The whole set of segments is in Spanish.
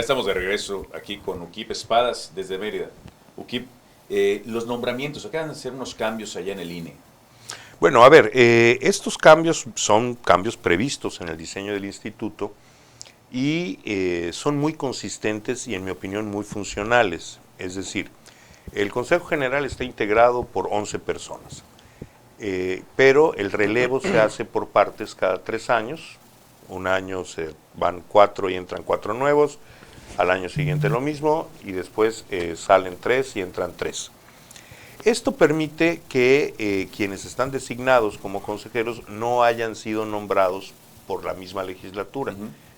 Ya estamos de regreso aquí con Ukip Espadas desde Mérida. Ukip, los nombramientos, acaban de hacer unos cambios allá en el INE. Bueno, a ver, estos cambios son cambios previstos en el diseño del instituto y son muy consistentes y en mi opinión muy funcionales. Es decir, el Consejo General está integrado por 11 personas, pero el relevo se hace por partes cada 3 años. Un año se van 4 y entran 4 nuevos, al año siguiente lo mismo y después salen 3 y entran 3. Esto permite que quienes están designados como consejeros no hayan sido nombrados por la misma legislatura,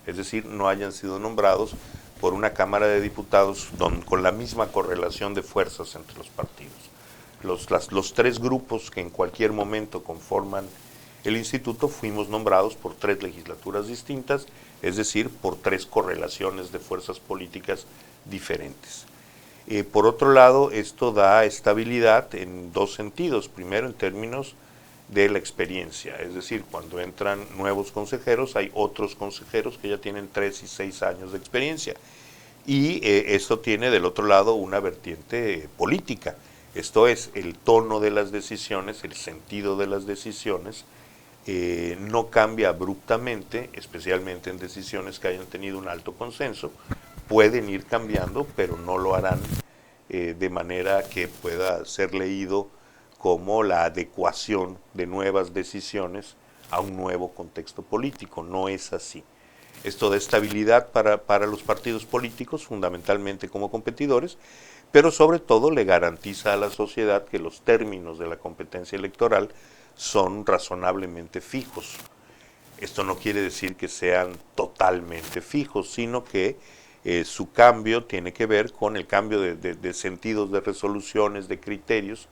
es decir, no hayan sido nombrados por una Cámara de Diputados con la misma correlación de fuerzas entre los partidos. Los tres grupos que en cualquier momento conforman el instituto fuimos nombrados por 3 legislaturas distintas, es decir, por 3 correlaciones de fuerzas políticas diferentes. Por otro lado, esto da estabilidad en 2 sentidos. Primero, en términos de la experiencia, es decir, cuando entran nuevos consejeros, hay otros consejeros que ya tienen 3 y 6 años de experiencia. Y esto tiene del otro lado una vertiente política. Esto es, el tono de las decisiones, el sentido de las decisiones, no cambia abruptamente, especialmente en decisiones que hayan tenido un alto consenso. Pueden ir cambiando, pero no lo harán de manera que pueda ser leído como la adecuación de nuevas decisiones a un nuevo contexto político. No es así. Esto da estabilidad para los partidos políticos, fundamentalmente como competidores, pero sobre todo le garantiza a la sociedad que los términos de la competencia electoral son razonablemente fijos. Esto no quiere decir que sean totalmente fijos, sino que su cambio tiene que ver con el cambio de sentidos, de resoluciones, de criterios,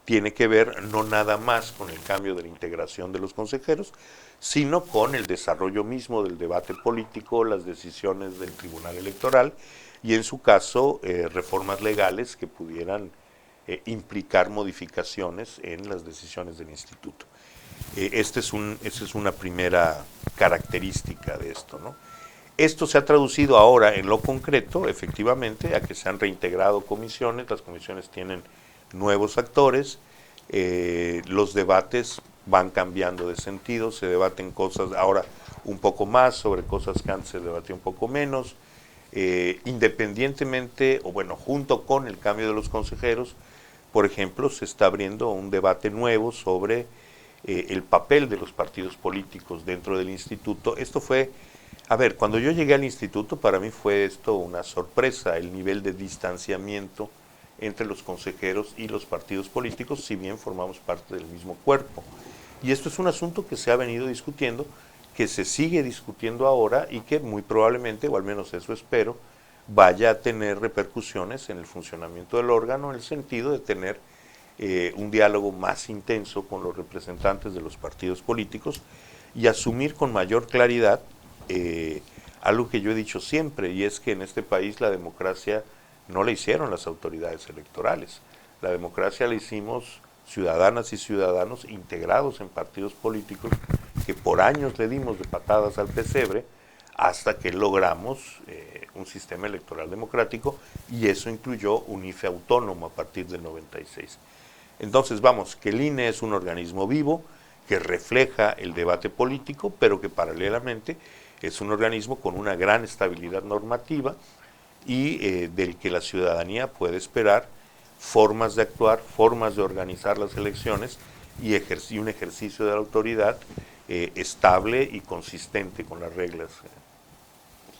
tiene que ver no nada más con el cambio de la integración de los consejeros, sino con el desarrollo mismo del debate político, las decisiones del Tribunal Electoral y en su caso reformas legales que pudieran implicar modificaciones en las decisiones del instituto. Esta es una primera característica de esto, ¿no? Esto se ha traducido ahora en lo concreto, efectivamente, a que se han reintegrado comisiones, las comisiones tienen nuevos actores, los debates van cambiando de sentido, se debaten cosas ahora un poco más sobre cosas que antes se debatía un poco menos, independientemente, o bueno, junto con el cambio de los consejeros, por ejemplo, se está abriendo un debate nuevo sobre el papel de los partidos políticos dentro del instituto. Esto fue, a ver, cuando yo llegué al instituto, para mí fue esto una sorpresa, el nivel de distanciamiento entre los consejeros y los partidos políticos, si bien formamos parte del mismo cuerpo. Y esto es un asunto que se ha venido discutiendo, que se sigue discutiendo ahora y que muy probablemente, o al menos eso espero, vaya a tener repercusiones en el funcionamiento del órgano, en el sentido de tener un diálogo más intenso con los representantes de los partidos políticos y asumir con mayor claridad algo que yo he dicho siempre, y es que en este país la democracia no la hicieron las autoridades electorales. La democracia la hicimos ciudadanas y ciudadanos integrados en partidos políticos que por años le dimos de patadas al pesebre hasta que logramos un sistema electoral democrático, y eso incluyó un IFE autónomo a partir del 96. Entonces, vamos, que el INE es un organismo vivo que refleja el debate político, pero que paralelamente es un organismo con una gran estabilidad normativa y del que la ciudadanía puede esperar formas de actuar, formas de organizar las elecciones y un ejercicio de la autoridad estable y consistente con las reglas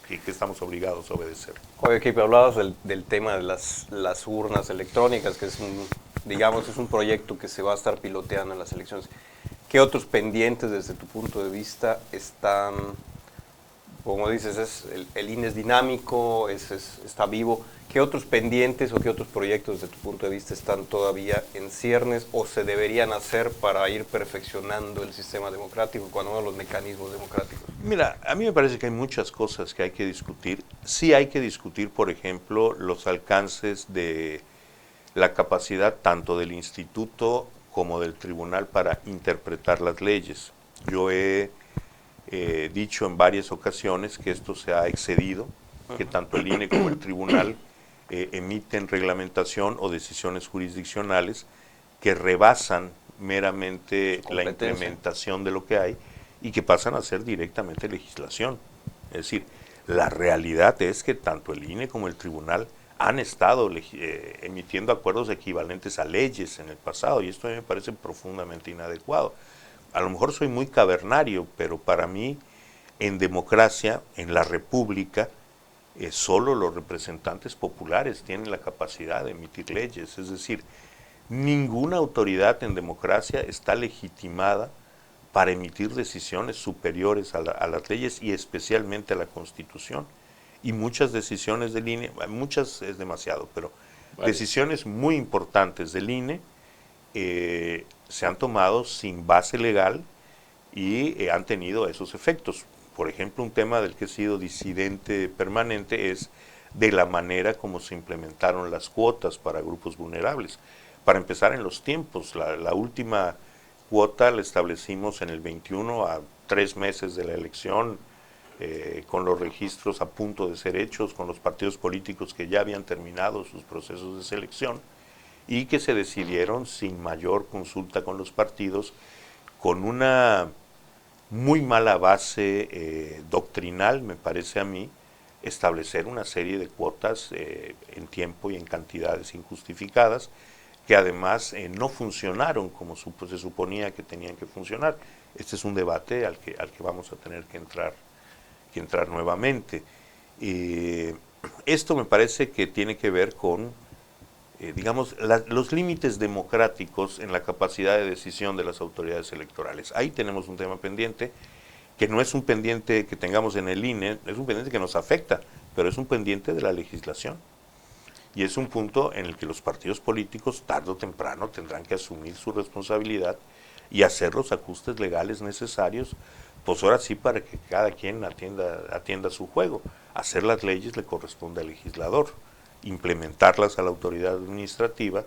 que estamos obligados a obedecer. Oye, Kipe, hablabas del tema de las urnas electrónicas, que es digamos, es un proyecto que se va a estar piloteando en las elecciones. ¿Qué otros pendientes desde tu punto de vista están, como dices, el INE es dinámico, está vivo? ¿Qué otros pendientes o qué otros proyectos desde tu punto de vista están todavía en ciernes o se deberían hacer para ir perfeccionando el sistema democrático, cuando no los mecanismos democráticos? Mira, a mí me parece que hay muchas cosas que hay que discutir. Sí hay que discutir, por ejemplo, los alcances de la capacidad tanto del instituto como del tribunal para interpretar las leyes. Yo he dicho en varias ocasiones que esto se ha excedido, que tanto el INE como el tribunal emiten reglamentación o decisiones jurisdiccionales que rebasan meramente la implementación de lo que hay y que pasan a ser directamente legislación. Es decir, la realidad es que tanto el INE como el tribunal han estado emitiendo acuerdos equivalentes a leyes en el pasado, y esto a mí me parece profundamente inadecuado. A lo mejor soy muy cavernario, pero para mí, en democracia, en la república, solo los representantes populares tienen la capacidad de emitir leyes. Es decir, ninguna autoridad en democracia está legitimada para emitir decisiones superiores a las leyes y especialmente a la Constitución. Y muchas decisiones del INE, muchas es demasiado, pero decisiones muy importantes del INE se han tomado sin base legal y han tenido esos efectos. Por ejemplo, un tema del que he sido disidente permanente es de la manera como se implementaron las cuotas para grupos vulnerables. Para empezar, en los tiempos, la última cuota la establecimos en el 21, a 3 meses de la elección, con los registros a punto de ser hechos, con los partidos políticos que ya habían terminado sus procesos de selección y que se decidieron sin mayor consulta con los partidos, con una muy mala base doctrinal, me parece a mí, establecer una serie de cuotas en tiempo y en cantidades injustificadas, que además no funcionaron como se suponía que tenían que funcionar. Este es un debate al que vamos a tener que entrar nuevamente. Esto me parece que tiene que ver con, digamos, los límites democráticos en la capacidad de decisión de las autoridades electorales. Ahí tenemos un tema pendiente, que no es un pendiente que tengamos en el INE, es un pendiente que nos afecta, pero es un pendiente de la legislación. Y es un punto en el que los partidos políticos, tarde o temprano, tendrán que asumir su responsabilidad y hacer los ajustes legales necesarios, pues ahora sí, para que cada quien atienda su juego. Hacer las leyes le corresponde al legislador, implementarlas a la autoridad administrativa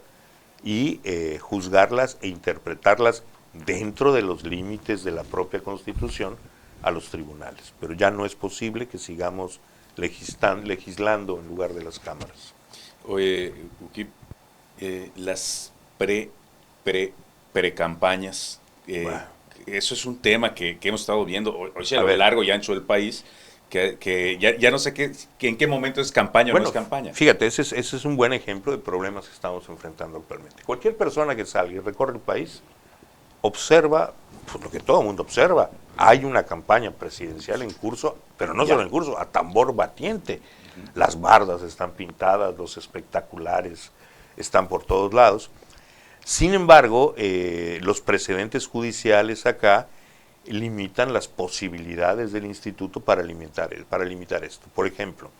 y juzgarlas e interpretarlas dentro de los límites de la propia Constitución a los tribunales. Pero ya no es posible que sigamos legislando en lugar de las cámaras. Oye, Ukip, las pre-campañas, bueno, eso es un tema que hemos estado viendo hoy a lo largo y ancho del país, que ya no sé en qué momento es campaña o no es campaña. Fíjate, ese es un buen ejemplo de problemas que estamos enfrentando actualmente. Cualquier persona que salga y recorre el país observa, pues, lo que todo el mundo observa. Hay una campaña presidencial en curso, pero no solo en curso, a tambor batiente. Las bardas están pintadas, los espectaculares están por todos lados. Sin embargo, los precedentes judiciales acá limitan las posibilidades del instituto para limitar esto. Por ejemplo,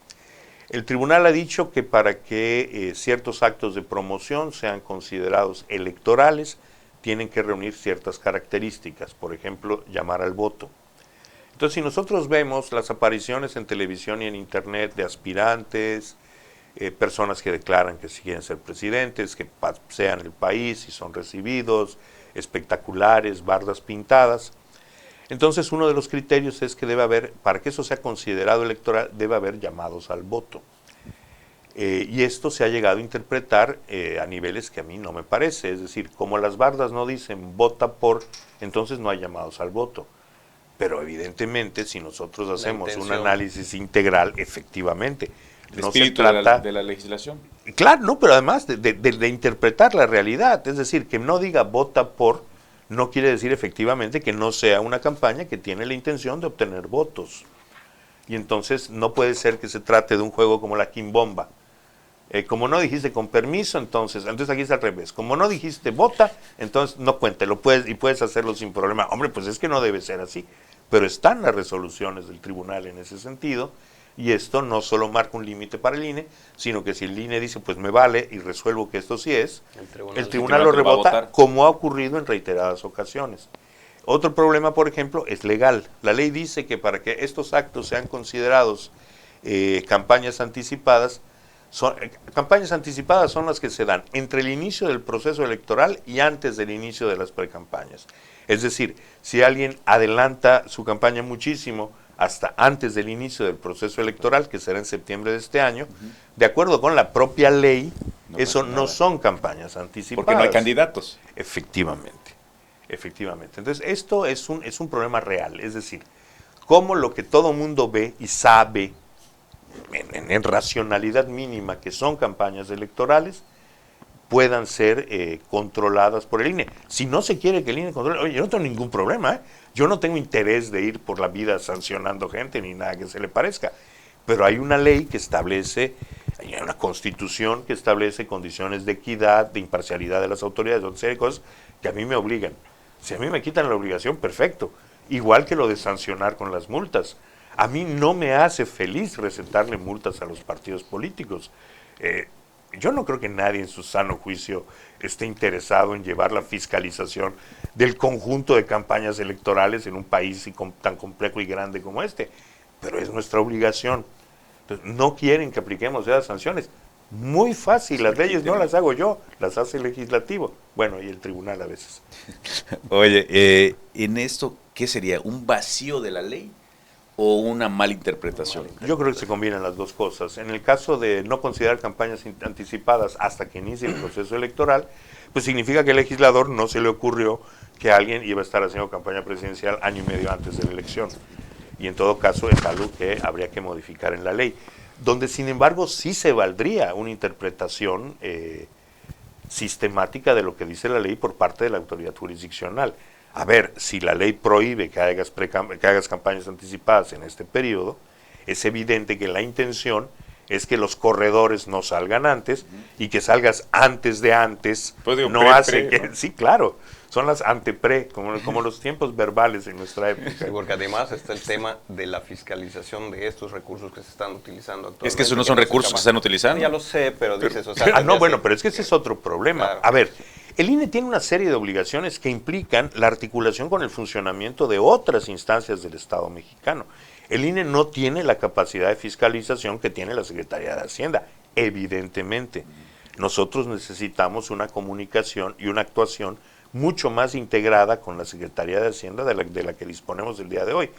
el tribunal ha dicho que para que ciertos actos de promoción sean considerados electorales, tienen que reunir ciertas características, por ejemplo, llamar al voto. Entonces, si nosotros vemos las apariciones en televisión y en internet de aspirantes, personas que declaran que si quieren ser presidentes, que pasean el país y son recibidos, espectaculares, bardas pintadas, entonces uno de los criterios es que debe haber, para que eso sea considerado electoral, debe haber llamados al voto. Y esto se ha llegado a interpretar a niveles que a mí no me parece, es decir, como las bardas no dicen vota por, entonces no hay llamados al voto. Pero evidentemente, si nosotros hacemos un análisis integral, efectivamente, el espíritu de la legislación. Claro, no, pero además de interpretar la realidad, es decir, que no diga vota por, no quiere decir efectivamente que no sea una campaña que tiene la intención de obtener votos. Y entonces no puede ser que se trate de un juego como la quimbomba. Como no dijiste con permiso, entonces aquí es al revés. Como no dijiste vota, entonces no cuente, puedes hacerlo sin problema. Hombre, pues es que no debe ser así. Pero están las resoluciones del tribunal en ese sentido, y esto no solo marca un límite para el INE, sino que si el INE dice, pues me vale y resuelvo que esto sí es, el tribunal lo rebota, como ha ocurrido en reiteradas ocasiones. Otro problema, por ejemplo, es legal. La ley dice que para que estos actos sean considerados campañas anticipadas son las que se dan entre el inicio del proceso electoral y antes del inicio de las precampañas. Es decir, si alguien adelanta su campaña muchísimo hasta antes del inicio del proceso electoral, que será en septiembre de este año, de acuerdo con la propia ley, eso no son campañas anticipadas. Porque no hay candidatos. Efectivamente, efectivamente. Entonces, esto es un problema real, es decir, cómo lo que todo mundo ve y sabe en racionalidad mínima que son campañas electorales, puedan ser controladas por el INE. Si no se quiere que el INE controle, oye, yo no tengo ningún problema, ¿eh? Yo no tengo interés de ir por la vida sancionando gente ni nada que se le parezca, pero hay una ley que establece, hay una constitución que establece condiciones de equidad, de imparcialidad de las autoridades, otra serie de cosas que a mí me obligan. Si a mí me quitan la obligación, perfecto. Igual que lo de sancionar con las multas. A mí no me hace feliz recetarle multas a los partidos políticos. Yo no creo que nadie en su sano juicio esté interesado en llevar la fiscalización del conjunto de campañas electorales en un país tan complejo y grande como este, pero es nuestra obligación. Entonces, no quieren que apliquemos esas sanciones. Muy fácil, las leyes no las hago yo, las hace el legislativo. Bueno, y el tribunal a veces. Oye, en esto, ¿qué sería? ¿Un vacío de la ley o una mala interpretación? Yo creo que se combinan las dos cosas. En el caso de no considerar campañas anticipadas hasta que inicie el proceso electoral, pues significa que al legislador no se le ocurrió que alguien iba a estar haciendo campaña presidencial año y medio antes de la elección. Y en todo caso es algo que habría que modificar en la ley. Donde, sin embargo, sí se valdría una interpretación sistemática de lo que dice la ley por parte de la autoridad jurisdiccional. A ver, si la ley prohíbe que hagas campañas anticipadas en este periodo, es evidente que la intención es que los corredores no salgan antes y que salgas antes de antes. Pues digo, no hace que... ¿no? Sí, claro, son las antepre, como los tiempos verbales en nuestra época. Sí, porque además está el tema de la fiscalización de estos recursos que se están utilizando actualmente. Es que esos no son recursos que se están utilizando. Ya lo sé, pero dices... O sea, bueno, pero es que ese es otro problema. Claro. A ver, el INE tiene una serie de obligaciones que implican la articulación con el funcionamiento de otras instancias del Estado mexicano. El INE no tiene la capacidad de fiscalización que tiene la Secretaría de Hacienda, evidentemente. Nosotros necesitamos una comunicación y una actuación mucho más integrada con la Secretaría de Hacienda de la que disponemos el día de hoy,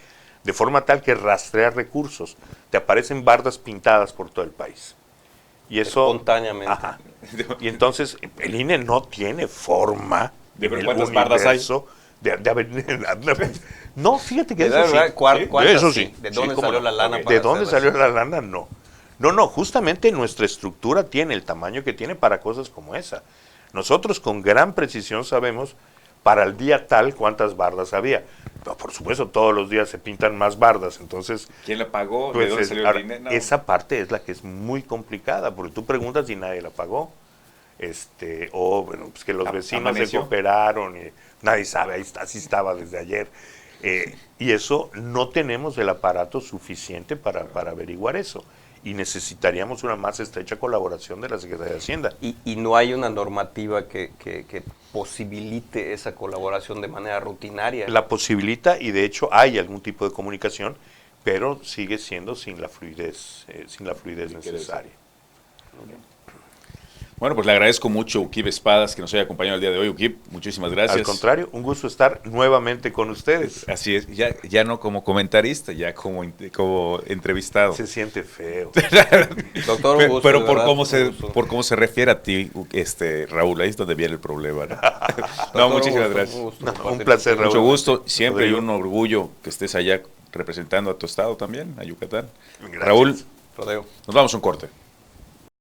de forma tal que rastrear recursos, te aparecen bardas pintadas por todo el país. Y eso, espontáneamente. Ajá. Y entonces el INE no tiene forma de ver cuántas bardas hay. No, fíjate que eso sí. Eso sí. ¿De dónde salió la lana? ¿De dónde salió la lana? No. No, justamente nuestra estructura tiene el tamaño que tiene para cosas como esa. Nosotros con gran precisión sabemos para el día tal cuántas bardas había. No, por supuesto, todos los días se pintan más bardas, entonces... ¿Quién la pagó? Pues ¿De dónde salió el dinero? No. Esa parte es la que es muy complicada, porque tú preguntas y nadie la pagó. Bueno, pues que los vecinos se cooperaron, y nadie sabe, así estaba desde ayer. Y eso, no tenemos el aparato suficiente para averiguar eso. Y necesitaríamos una más estrecha colaboración de la Secretaría de Hacienda. ¿Y no hay una normativa que posibilite esa colaboración de manera rutinaria? La posibilita, y de hecho hay algún tipo de comunicación, pero sigue siendo sin la fluidez necesaria. Bueno, pues le agradezco mucho a Uquib Espadas que nos haya acompañado el día de hoy. Uquib, muchísimas gracias. Al contrario, un gusto estar nuevamente con ustedes. Así es, ya no como comentarista, ya como entrevistado. Se siente feo. Doctor, un gusto, pero por cómo se refiere a ti, Raúl, ahí es donde viene el problema, ¿no? No, muchísimas gracias. Un placer, Raúl. Mucho gusto, siempre y un orgullo que estés allá representando a tu estado también, a Yucatán. Gracias. Raúl, Rodeo. nos vamos a un corte.